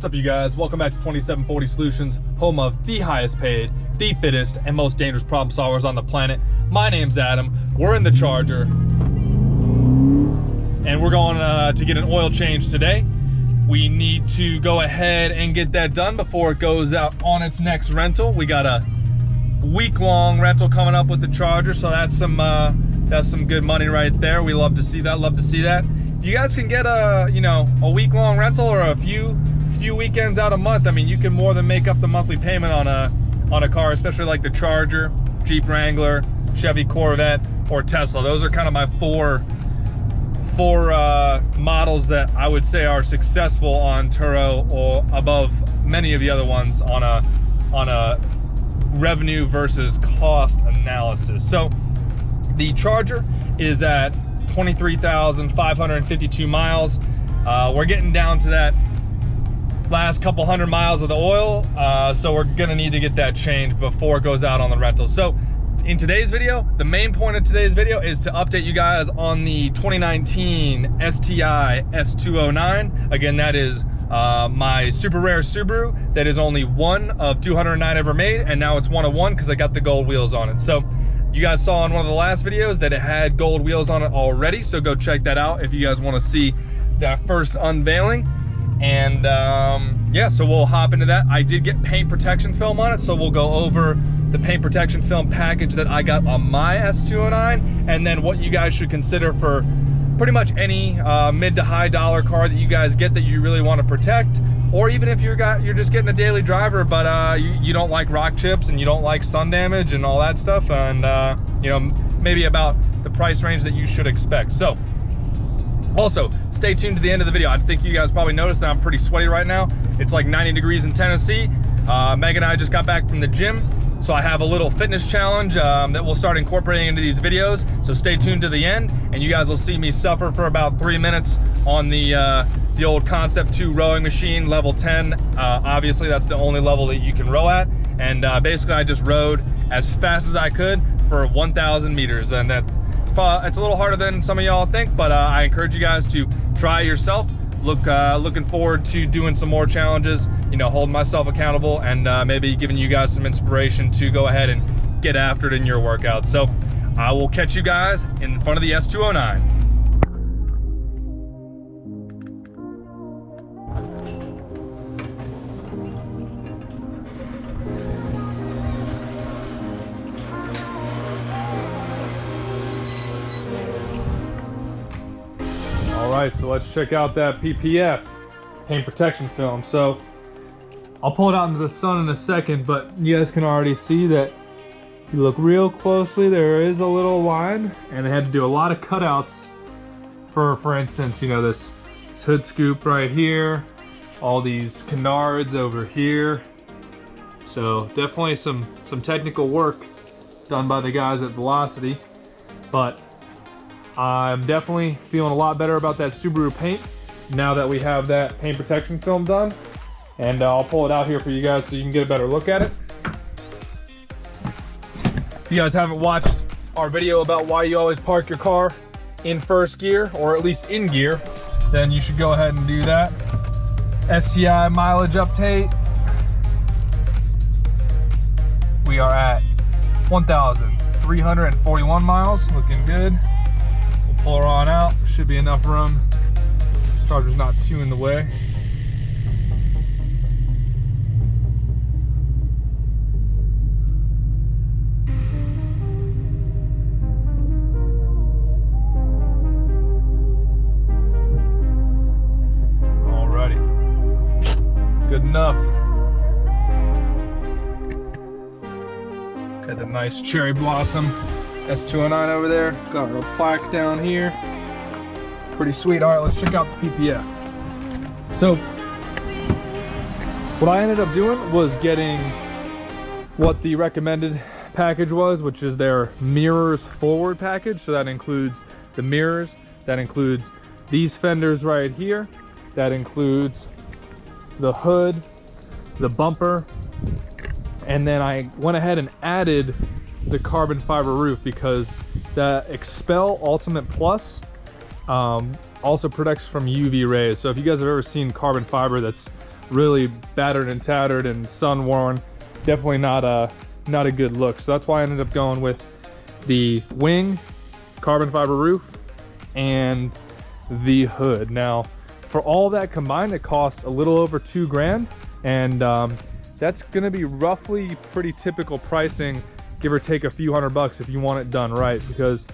What's up, you guys? Welcome back to 2740 Solutions, home of the highest paid, the fittest, and most dangerous problem solvers on the planet. My name's Adam. We're in the Charger, and we're going to get an oil change today. We need to go ahead and get that done before it goes out on its next rental. We got a week-long rental coming up with the Charger, so that's some good money right there. We love to see that. Love to see that. If you guys can get a week-long rental or a few weekends out a month, I mean, you can more than make up the monthly payment on a car, especially like the Charger, Jeep Wrangler, Chevy Corvette, or Tesla. Those are kind of my four models that I would say are successful on Turo or above many of the other ones on a revenue versus cost analysis. So the Charger is at 23,552 miles. We're getting down to that last couple hundred miles of the oil, so we're gonna need to get that changed before it goes out on the rental. So in today's video, the main point of today's video is to update you guys on the 2019 STI S209. Again, that is my super rare Subaru that is only one of 209 ever made, and now it's one of one because I got the gold wheels on it. So you guys saw in one of the last videos that it had gold wheels on it already, so go check that out if you guys want to see that first unveiling. And yeah, so we'll hop into that. I did get paint protection film on it, so we'll go over the paint protection film package that I got on my S209, and then what you guys should consider for pretty much any mid to high dollar car that you guys get that you really want to protect, or even if you're just getting a daily driver, but you don't like rock chips and you don't like sun damage and all that stuff, and maybe about the price range that you should expect. So also, stay tuned to the end of the video. I think you guys probably noticed that I'm pretty sweaty right now. It's like 90 degrees in Tennessee. Meg and I just got back from the gym, so I have a little fitness challenge that we'll start incorporating into these videos. So stay tuned to the end, and you guys will see me suffer for about 3 minutes on the old Concept 2 rowing machine, level 10. Obviously, that's the only level that you can row at. And basically, I just rowed as fast as I could for 1,000 meters, and it's a little harder than some of y'all think, but I encourage you guys to try it yourself. Looking forward to doing some more challenges, holding myself accountable, and maybe giving you guys some inspiration to go ahead and get after it in your workouts. So I will catch you guys in front of the S209. Alright, so let's check out that PPF, paint protection film. So I'll pull it out into the sun in a second, but you guys can already see that if you look real closely, there is a little line, and I had to do a lot of cutouts for instance, this hood scoop right here, all these canards over here. So definitely some technical work done by the guys at Velocity, but I'm definitely feeling a lot better about that Subaru paint now that we have that paint protection film done. And I'll pull it out here for you guys so you can get a better look at it. If you guys haven't watched our video about why you always park your car in first gear, or at least in gear, then you should go ahead and do that. STI mileage update. We are at 1,341 miles, looking good. Pull her on out, should be enough room. Charger's not too in the way. Alrighty, good enough. Got the nice cherry blossom S209 over there, got a little plaque down here, pretty sweet. All right, let's check out the PPF. So what I ended up doing was getting what the recommended package was, which is their mirrors forward package. So that includes the mirrors, that includes these fenders right here, that includes the hood, the bumper, and then I went ahead and added the carbon fiber roof because the Expel Ultimate Plus also protects from UV rays. So if you guys have ever seen carbon fiber that's really battered and tattered and sun worn. Definitely not a good look. So that's why I ended up going with the wing, carbon fiber roof, and the hood. Now, for all that combined, it cost a little over $2 grand, and that's gonna be roughly pretty typical pricing, give or take a few $100 if you want it done right, because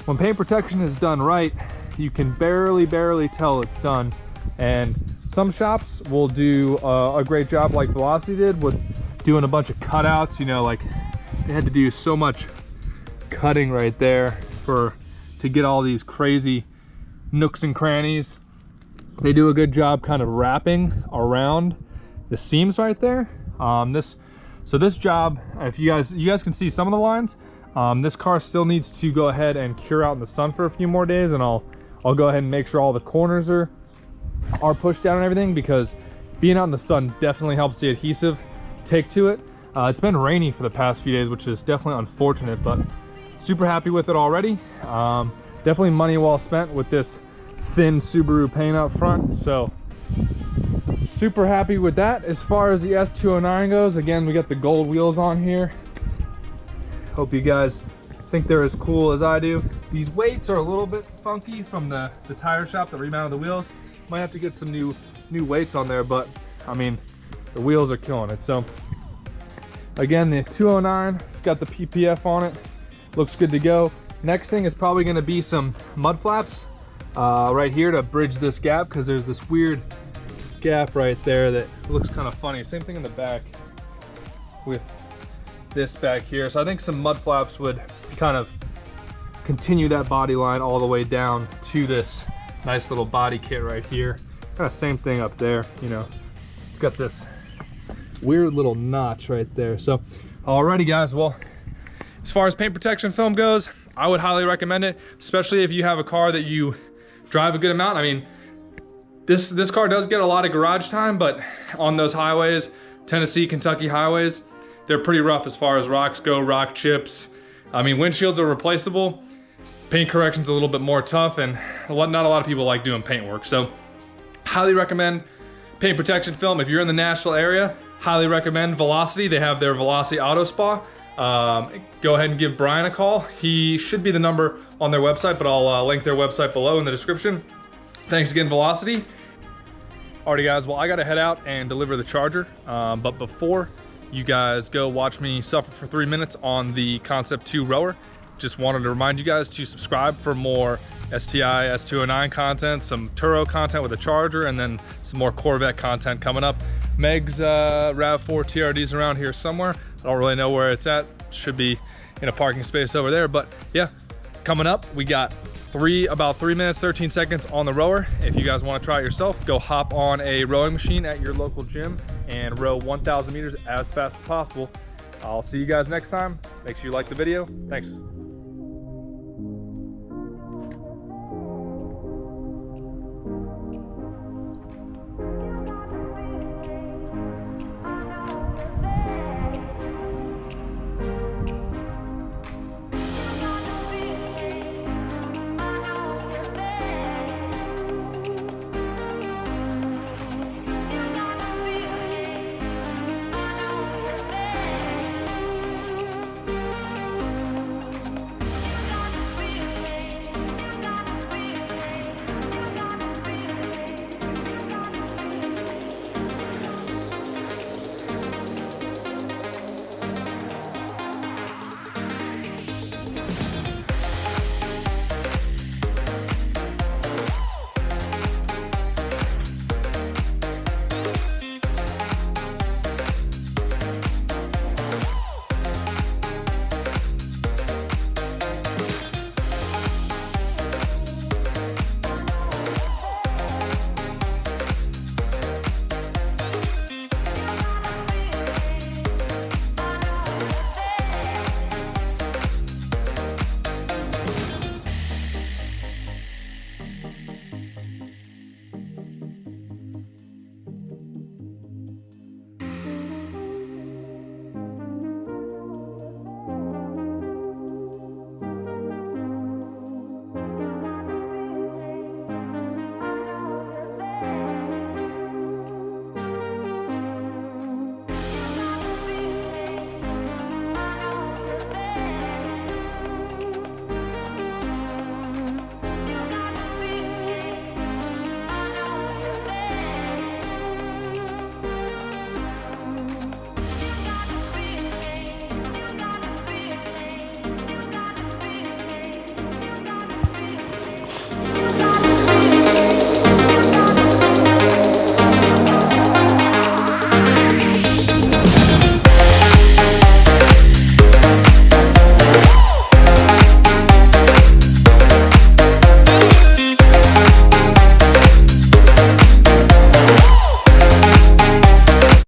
when paint protection is done right, you can barely tell it's done. And some shops will do a great job like Velocity did with doing a bunch of cutouts, you know, like they had to do so much cutting right there to get all these crazy nooks and crannies. They do a good job kind of wrapping around the seams right there. So this job, if you guys can see some of the lines, this car still needs to go ahead and cure out in the sun for a few more days, and I'll go ahead and make sure all the corners are pushed down and everything, because being out in the sun definitely helps the adhesive take to it. It's been rainy for the past few days, which is definitely unfortunate, but super happy with it already. Definitely money well spent with this thin Subaru paint up front, so super happy with that. As far as the S209 goes, again, we got the gold wheels on here. Hope you guys think they're as cool as I do. These weights are a little bit funky from the tire shop that remounted the wheels. Might have to get some new weights on there, but I mean, the wheels are killing it. So again, the 209, it's got the PPF on it, looks good to go. Next thing is probably going to be some mud flaps right here to bridge this gap, because there's this weird gap right there that looks kind of funny. Same thing in the back with this back here. So I think some mud flaps would kind of continue that body line all the way down to this nice little body kit right here. Kind of same thing up there, you know, it's got this weird little notch right there. So alrighty guys, well, as far as paint protection film goes, I would highly recommend it, especially if you have a car that you drive a good amount. I mean, this car does get a lot of garage time, but on those highways, Tennessee, Kentucky highways, they're pretty rough as far as rocks go, rock chips. I mean, windshields are replaceable. Paint correction's a little bit more tough, and not a lot of people like doing paint work. So highly recommend paint protection film. If you're in the Nashville area, highly recommend Velocity. They have their Velocity Auto Spa. Go ahead and give Brian a call. He should be the number on their website, but I'll link their website below in the description. Thanks again, Velocity. Alrighty guys, well, I gotta head out and deliver the charger. But before you guys go watch me suffer for 3 minutes on the Concept 2 rower, just wanted to remind you guys to subscribe for more STI S209 content, some Turo content with a charger, and then some more Corvette content coming up. Meg's RAV4 TRD's around here somewhere. I don't really know where it's at. Should be in a parking space over there, but yeah, coming up, we got about 3 minutes, 13 seconds on the rower. If you guys want to try it yourself, go hop on a rowing machine at your local gym and row 1,000 meters as fast as possible. I'll see you guys next time. Make sure you like the video. Thanks.